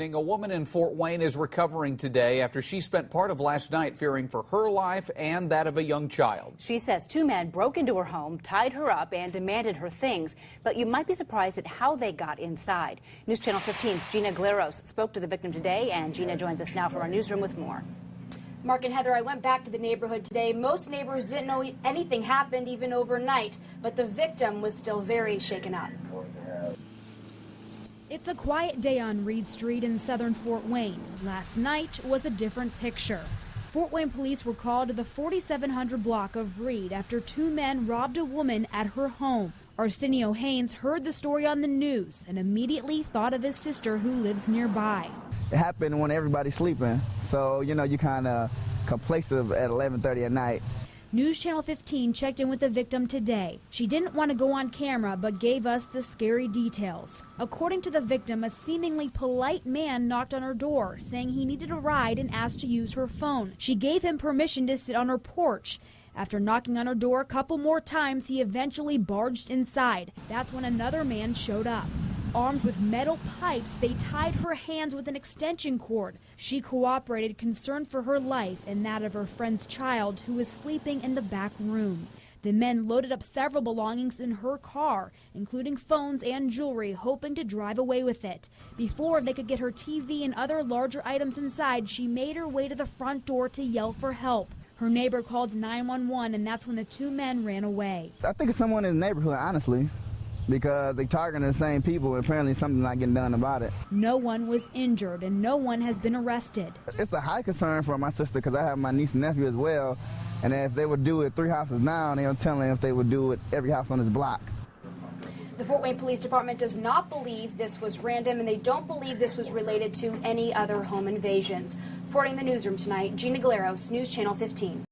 A woman in Fort Wayne is recovering today after she spent part of last night fearing for her life and that of a young child. She says two men broke into her home, tied her up, and demanded her things. But you might be surprised at how they got inside. News Channel 15's Gina Glaros spoke to the victim today, and Gina joins us now from our newsroom with more. Mark and Heather, I went back to the neighborhood today. Most neighbors didn't know anything happened even overnight, but the victim was still very shaken up. It's a quiet day on Reed Street in southern Fort Wayne. Last night was a different picture. Fort Wayne police were called to the 4700 block of Reed after two men robbed a woman at her home. Arsenio Haynes heard the story on the news and immediately thought of his sister who lives nearby. It happened when everybody's sleeping, so you kind of complacent at 11:30 at night. News Channel 15 checked in with the victim today. She didn't want to go on camera, but gave us the scary details. According to the victim, a seemingly polite man knocked on her door, saying he needed a ride and asked to use her phone. She gave him permission to sit on her porch. After knocking on her door a couple more times, he eventually barged inside. That's when another man showed up. Armed with metal pipes, they tied her hands with an extension cord. She cooperated, concerned for her life and that of her friend's child, who was sleeping in the back room. The men loaded up several belongings in her car, including phones and jewelry, hoping to drive away with it. Before they could get her TV and other larger items inside, she made her way to the front door to yell for help. Her neighbor called 911, and that's when the two men ran away. I think it's someone in the neighborhood, honestly, because they're targeting the same people and apparently something's not getting done about it. No one was injured and no one has been arrested. It's a high concern for my sister because I have my niece and nephew as well, and if they would do it 3 houses down, they're telling if they would do it every house on this block. The Fort Wayne Police Department does not believe this was random, and they don't believe this was related to any other home invasions. Reporting in the newsroom tonight, Gina Glaros, News Channel 15.